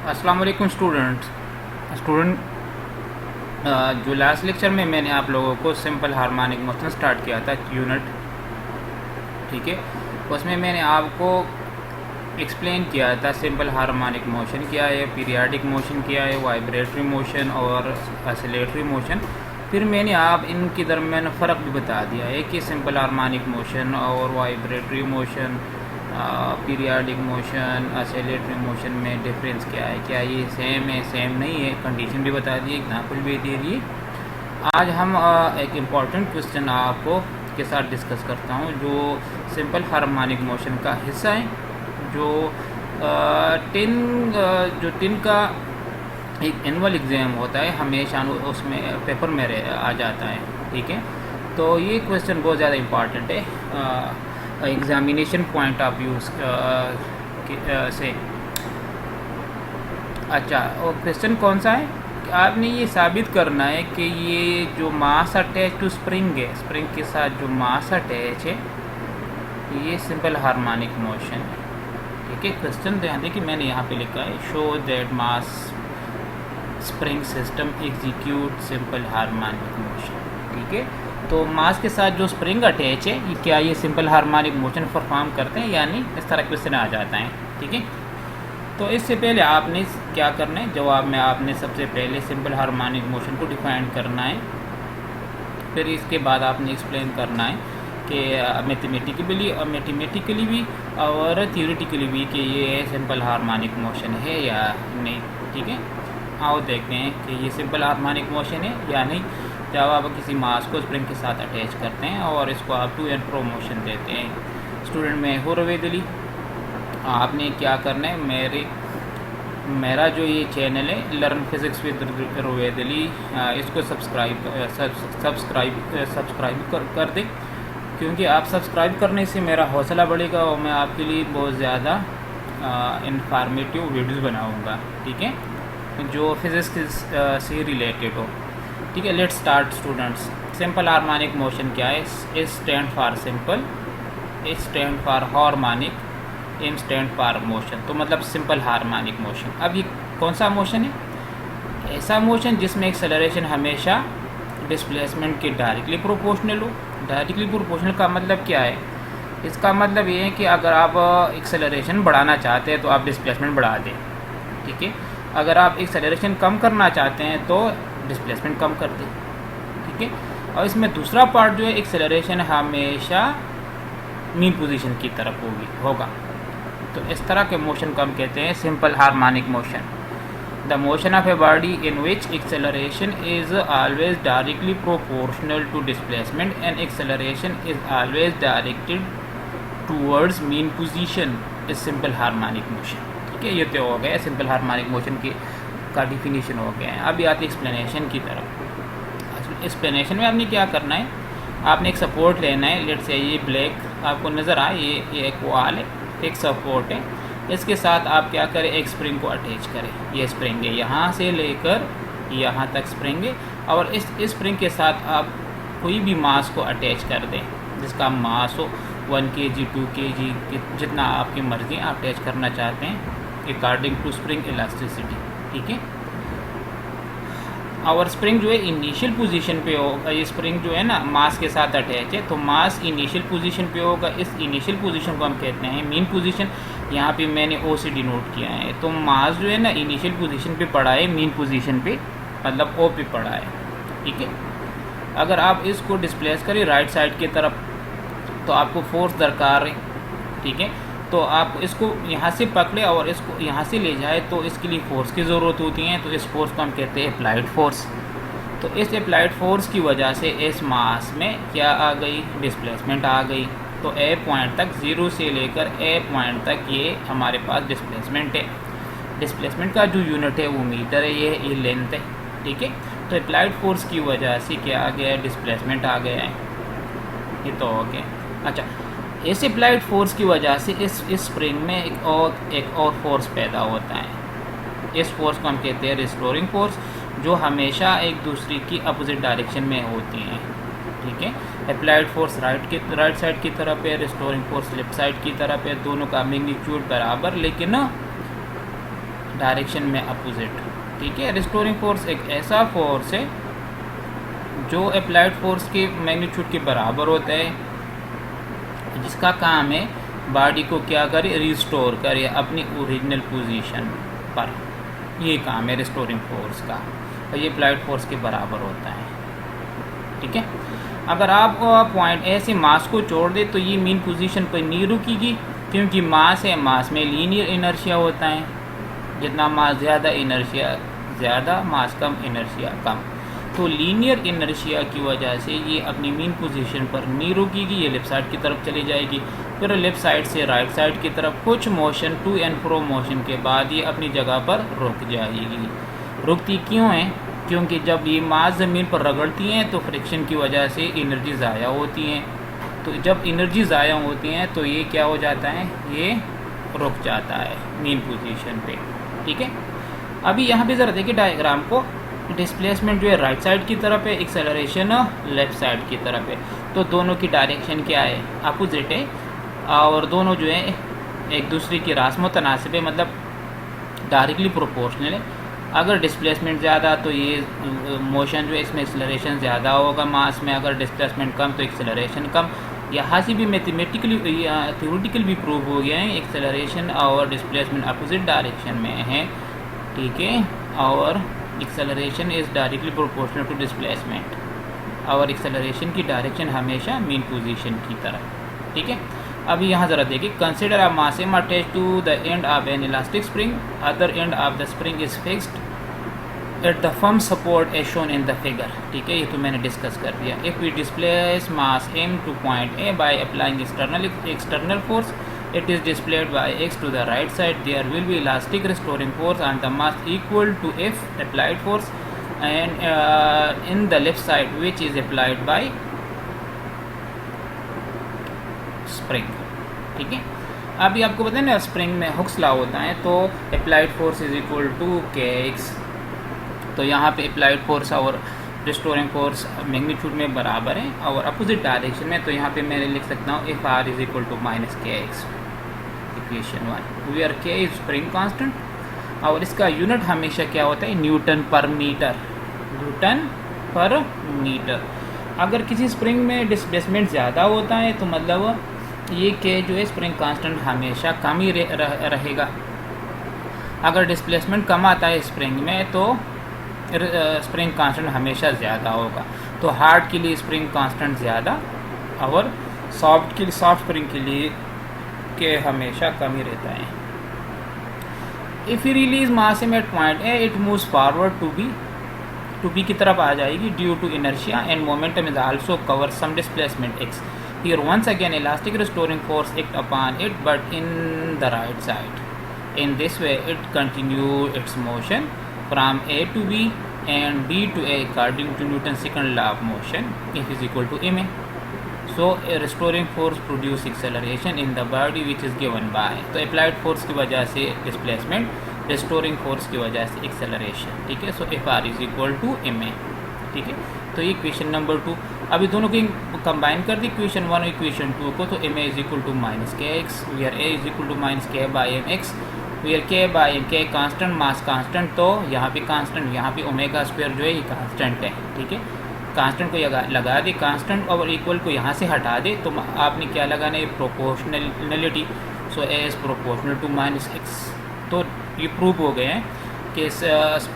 अस्सलाम वालेकुम स्टूडेंट जो लास्ट लेक्चर में मैंने आप लोगों को सिंपल हार्मोनिक मोशन स्टार्ट किया था यूनिट, ठीक है। उसमें मैंने आपको एक्सप्लेन किया था सिंपल हार्मोनिक मोशन क्या है, पीरियाडिक मोशन क्या है, वाइब्रेटरी मोशन और ऑसिलेटरी मोशन। फिर मैंने आप इनके दरमियान फ़र्क भी बता दिया है कि सिंपल हार्मोनिक मोशन और vibratory motion, periodic motion, oscillatory motion में डिफरेंस क्या है, क्या ये सेम है, सेम नहीं है, कंडीशन भी बता दी, एग्जाम्पल भी दे दिए। आज हम एक इम्पॉर्टेंट क्वेश्चन आपको के साथ डिस्कस करता हूँ जो सिंपल हार्मोनिक मोशन का हिस्सा है, जो टिन का एक एनुअल एग्ज़ाम होता है, हमेशा उसमें पेपर में आ जाता है, ठीक है। तो ये क्वेश्चन बहुत ज़्यादा इम्पॉर्टेंट है एग्ज़ामिनेशन पॉइंट ऑफ व्यू से। अच्छा, और क्वेश्चन कौन सा है कि आपने ये साबित करना है कि ये जो मास अटैच टू स्प्रिंग है, स्प्रिंग के साथ जो मास अटैच है, ये सिंपल हार्मोनिक मोशन है, ठीक है। क्वेश्चन ध्यान दें कि मैंने यहाँ पे लिखा है show that mass spring system execute simple harmonic motion, ठीक है। तो मास के साथ जो स्प्रिंग अटैच है, ये क्या ये सिंपल हार्मोनिक मोशन परफॉर्म करते हैं या नहीं, इस तरह क्वेश्चन आ जाता है, ठीक है। तो इससे पहले आपने क्या करना है, जवाब में आपने सबसे पहले सिंपल हार्मोनिक मोशन को डिफाइन करना है, फिर इसके बाद आपने एक्सप्लेन करना है कि मैथमेटिकली भी और थियोरेटिकली भी कि ये सिंपल हार्मोनिक मोशन है या नहीं, ठीक है। आओ देखते हैं कि ये सिंपल हार्मोनिक मोशन है या नहीं। जब आप किसी मास को स्प्रिंग के साथ अटैच करते हैं और इसको आप टू एंड फ्रो मोशन देते हैं। स्टूडेंट मैं हूँ रवेद अली। आपने क्या करना है, मेरा जो ये चैनल है लर्न फिज़िक्स विद रवेद अली, इसको सब्सक्राइब कर दें, क्योंकि आप सब्सक्राइब करने से मेरा हौसला बढ़ेगा और मैं आपके लिए बहुत ज़्यादा इंफॉर्मेटिव वीडियोज़ बनाऊँगा, ठीक है, जो फिज़िक्स से रिलेटेड हो, ठीक है। Let's start students. Simple harmonic motion क्या है? S stand for simple, S stand for harmonic, M stand for motion. तो मतलब सिंपल हार्मोनिक मोशन। अब ये कौन सा मोशन है? ऐसा मोशन जिसमें एक्सेलरेशन हमेशा डिस्प्लेसमेंट के डायरेक्टली प्रोपोर्शनल हो। डायरेक्टली प्रोपोर्शनल का मतलब क्या है? इसका मतलब ये है कि अगर आप एक्सेलरेशन बढ़ाना चाहते हैं तो आप डिस्प्लेसमेंट बढ़ा दें, ठीक है। अगर आप एक्सेलरेशन कम करना चाहते हैं तो डिस्प्लेसमेंट कम कर दें, ठीक है। और इसमें दूसरा पार्ट जो है, एक्सेलरेशन हमेशा मीन पोजीशन की तरफ होगा। तो इस तरह के मोशन को हम कहते हैं simple harmonic motion. The motion of a body in which acceleration is always directly proportional to displacement and acceleration is always directed towards mean position is simple harmonic motion, ठीक है। ये तो हो गया सिंपल हार्मोनिक मोशन का definition हो गया है। अब आते एक्सप्लेनेशन की तरफ। एक्सप्लेनेशन में आपने क्या करना है, आपने एक सपोर्ट लेना है। लेट से ये ब्लैक आपको नज़र आए, ये एक वॉल है, एक सपोर्ट है, इसके साथ आप क्या करें, एक स्प्रिंग को अटैच करें। ये स्प्रिंग है, यहाँ से लेकर यहाँ तक स्प्रिंग है, और इस स्प्रिंग के साथ आप कोई भी मास को अटैच कर दें जिसका मास हो 1 kg 2 kg, जितना आपकी मर्ज़ी आप अटैच करना चाहते हैं अकॉर्डिंग टू स्प्रिंग इलास्टिसिटी, ठीक है। और स्प्रिंग जो है इनिशियल पोजीशन पे होगा। ये स्प्रिंग जो है ना मास के साथ अटैच है, तो मास इनिशियल पोजीशन पे होगा। इस इनिशियल पोजीशन को हम कहते हैं मीन पोजीशन। यहाँ पे मैंने ओ से डिनोट किया है। तो मास जो है ना इनिशियल पोजीशन पे पड़ा है, मीन पोजीशन पे मतलब ओ पे पड़ा है, ठीक है। अगर आप इसको डिस्प्लेस करें राइट साइड की तरफ तो आपको फोर्स दरकार है, ठीक है। तो आप इसको यहाँ से पकड़े और इसको यहाँ से ले जाए तो इसके लिए फोर्स की ज़रूरत होती है। तो इस फोर्स को हम कहते हैं अप्लाइड फोर्स। तो इस अप्लाइड फोर्स की वजह से इस मास में क्या आ गई, डिस्प्लेसमेंट आ गई। तो ए पॉइंट तक, 0 से लेकर ए पॉइंट तक ये हमारे पास डिस्प्लेसमेंट है। डिस्प्लेसमेंट का जो यूनिट है वो मीटर है, ये लेंथ है, ठीक है। तो अप्लाइड फोर्स की वजह से क्या आ गया है, डिस्प्लेसमेंट आ गया है, ये तो हो गया। अच्छा, इस अप्लाइड फोर्स की वजह से इस स्प्रिंग में एक और फोर्स पैदा होता है। इस फोर्स को हम कहते हैं रिस्टोरिंग फोर्स, जो हमेशा एक दूसरे की अपोजिट डायरेक्शन में होती हैं, ठीक है। अप्लाइड फोर्स राइट साइड की तरफ है, रिस्टोरिंग फोर्स लेफ्ट साइड की तरफ है। दोनों का मैग्नीट्यूड बराबर, लेकिन डायरेक्शन में अपोजिट। ठीक है, रिस्टोरिंग फोर्स एक ऐसा फोर्स है जो अप्लाइड फोर्स के मैग्नीट्यूड के बराबर होता है, जिसका काम है बॉडी को क्या करे, रिस्टोर करे अपनी ओरिजिनल पोजीशन पर। ये काम है रिस्टोरिंग फोर्स का, और ये अप्लाइड फोर्स के बराबर होता है। ठीक है, अगर आप पॉइंट ए से मास को छोड़ दे तो ये मीन पोजीशन पर नहीं रुकेगी, क्योंकि मास है, मास में लीनियर इनर्शिया होता है। जितना मास ज़्यादा, इनर्शिया ज़्यादा, मास कम, इनर्शिया कम। तो लीनियर इनर्शिया की वजह से ये अपनी मीन पोजीशन पर नहीं रुकेगी, ये लेफ़्ट साइड की तरफ चली जाएगी। फिर लेफ़्ट साइड से राइट साइड की तरफ कुछ motion, to and fro motion के बाद ये अपनी जगह पर रुक जाएगी। रुकती क्यों है? क्योंकि जब ये मास ज़मीन पर रगड़ती हैं तो फ्रिक्शन की वजह से एनर्जी ज़ाया होती हैं। तो जब एनर्जी ज़ाया होती हैं तो ये क्या हो जाता है, ये रुक जाता है मीन पोजीशन पे। ठीक है, अभी यहाँ पे ज़रा देखिए डायग्राम को, डिस्प्लेसमेंट जो है राइट साइड की तरफ है, एक्सेलरेशन लेफ़्ट साइड की तरफ है। तो दोनों की डायरेक्शन क्या है, अपोजिट है, और दोनों जो है एक दूसरे की रास मुतनासिब है, मतलब डायरेक्टली प्रोपोर्शनल है। अगर डिस्प्लेसमेंट ज़्यादा तो ये मोशन जो है इसमें एक्सेलरेशन ज़्यादा होगा मास में, अगर डिस्प्लेसमेंट कम तो एक्सेलरेशन कम। यहाँ से भी मैथमेटिकली थ्योरेटिकल भी प्रूव हो गया है, एक्सेलरेशन और डिस्प्लेसमेंट अपोजिट डायरेक्शन में है। ठीक है, और acceleration is directly proportional to displacement, और एक्सेलरेशन की डायरेक्शन हमेशा मीन पोजीशन की तरफ। ठीक है, अभी यहाँ ज़रा देखिए, consider a mass M attach to the end of an elastic spring, other end of the spring is fixed at the firm support as shown in the figure. ठीक है, ये तो मैंने डिस्कस कर दिया। If we displace mass M to point A by applying external force, it is displayed by x to the right side. There will be elastic restoring force on the mass equal to F applied force, and in the left side which is applied by spring. ठीक है, अभी आपको पता है ना spring में Hooke's law होता है, तो applied force is equal to kx। तो यहाँ पे अप्लाइड फोर्स और रिस्टोरिंग फोर्स मैग्नीट्यूड में बराबर है, और अपोजिट डायरेक्शन में, तो यहाँ पे मैं लिख सकता हूँ F R is equal to minus के X, equation 1, where K is spring constant, और इसका यूनिट हमेशा क्या होता है, न्यूटन पर मीटर, न्यूटन पर मीटर। अगर किसी स्प्रिंग में डिस्प्लेसमेंट ज़्यादा होता है तो मतलब ये के जो है स्प्रिंग कांस्टेंट हमेशा कम ही रहेगा। अगर डिस्प्लेसमेंट कम आता है स्प्रिंग में तो स्प्रिंग कांस्टेंट हमेशा ज़्यादा होगा। तो हार्ड के लिए स्प्रिंग कांस्टेंट ज़्यादा, और सॉफ्ट स्प्रिंग के लिए के हमेशा कम ही रहता है। If you release mass M at point A, it moves forward to B की तरफ आ जाएगी due to inertia, and momentum is also cover some displacement X. Here once again elastic restoring force act upon it, but in the right side. In this way, it continues its motion from A to B and B to A according to Newton's second law of motion, F is equal to ma. So, a restoring force produces acceleration in the body which is given by, तो applied force की वजह से displacement, restoring force की वजह से acceleration। ठीक है, so F r is equal to ma। ठीक है, तो ये इक्वेशन नंबर 2। अभी दोनों की कंबाइन कर दी इक्वेशन 1 और इक्वेशन 2 को, तो ma is equal to minus के x, where a is equal to minus k by m x, where k by m k constant, mass constant, तो यहाँ पे कांस्टेंट, यहाँ पे ओमेगा स्क्वायर जो है ये कांस्टेंट है। ठीक है, कांस्टेंट को लगा दे, कांस्टेंट और इक्वल को यहाँ से हटा दे, तो आपने क्या लगाना है, proportionality. So A is proportional to minus X. तो ये प्रूव हो गए हैं कि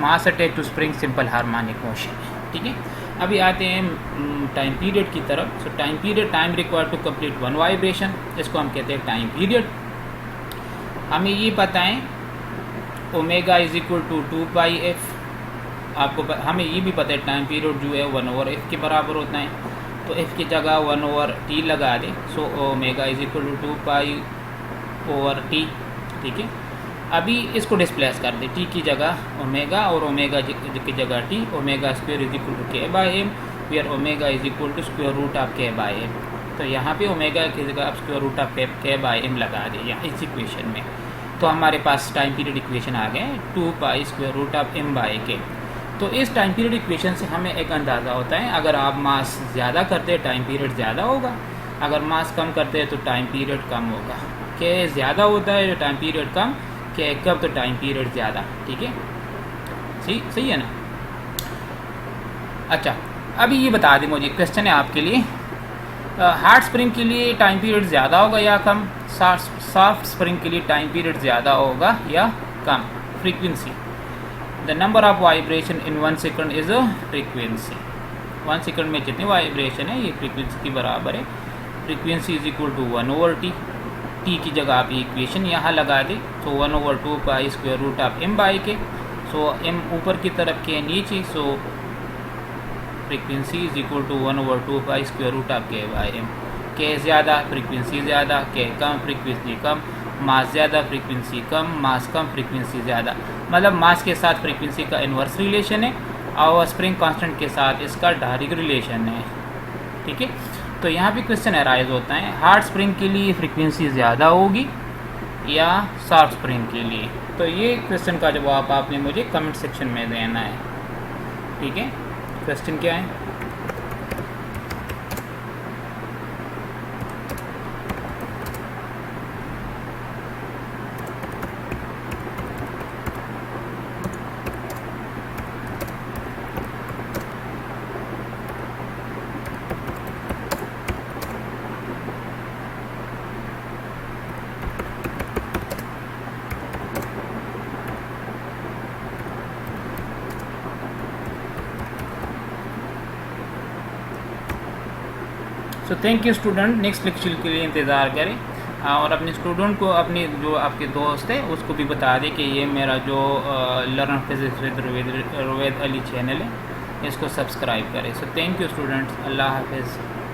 mass attach to spring simple harmonic motion है। ठीक है, अभी आते हैं टाइम पीरियड की तरफ। So time period, time required to complete one vibration, इसको हम कहते हैं टाइम पीरियड। हमें ये पता है omega is equal to 2 pi F. हमें ये भी पता है टाइम पीरियड जो है 1 ओवर एफ के बराबर होता है, तो एफ की जगह 1 ओवर टी लगा दें। So omega is equal to 2 pi over T. ठीक है, अभी इसको डिस्प्लेस कर दे, टी की जगह ओमेगा और ओमेगा की जगह T. Omega square is equal to K by M, where omega is equal to square root of K by M. तो यहाँ पे ओमेगा की जगह आप square root of K by M लगा दें यहाँ इस इक्वेशन में, तो हमारे पास टाइम पीरियड इक्वेशन आ गए 2 pi square root of M by K. तो इस टाइम पीरियड इक्वेशन से हमें एक अंदाज़ा होता है, अगर आप मास ज़्यादा करते हैं टाइम पीरियड ज़्यादा होगा, अगर मास कम करते हैं तो टाइम पीरियड कम होगा। के ज़्यादा होता है टाइम पीरियड कम, कि कब तो टाइम पीरियड ज़्यादा, ठीक है, सही है ना। अच्छा, अभी ये बता दें मुझे, क्वेश्चन है आपके लिए, हार्ड स्प्रिंग के लिए टाइम पीरियड ज़्यादा होगा या कम, सॉफ्ट स्प्रिंग के लिए टाइम पीरियड ज़्यादा होगा या कम। Frequency, the number of vibration in 1 second is a frequency. 1 second में जितनी वाइब्रेशन है ये फ्रीक्वेंसी के बराबर है। Frequency is equal to 1/t, T की जगह आप इक्वेशन यहाँ लगा दें, तो 1/2 pi square root of m by K, so m ऊपर की तरफ के नीचे, so frequency is equal to 1/2 pi square root of K by m। के ज़्यादा फ्रीक्वेंसी ज़्यादा, के कम फ्रीक्वेंसी कम, मास ज़्यादा फ्रीक्वेंसी कम, मास कम फ्रीक्वेंसी ज़्यादा। मतलब मास के साथ फ्रीक्वेंसी का इन्वर्स रिलेशन है और स्प्रिंग कांस्टेंट के साथ इसका डायरेक्ट रिलेशन है, ठीक है। तो यहाँ भी क्वेश्चन अराइज होता है, हार्ड स्प्रिंग के लिए फ्रीक्वेंसी ज़्यादा होगी या सॉफ्ट स्प्रिंग के लिए। तो ये क्वेश्चन का जवाब आपने मुझे कमेंट सेक्शन में देना है, ठीक है। क्वेश्चन क्या है? सो thank you student, next lecture के लिए इंतज़ार करें और अपने स्टूडेंट को, अपने जो आपके दोस्त है उसको भी बता दें कि ये मेरा जो learn physics with Rowed Ali channel है, इसको सब्सक्राइब करें। So thank you students, Allah हाफिज़।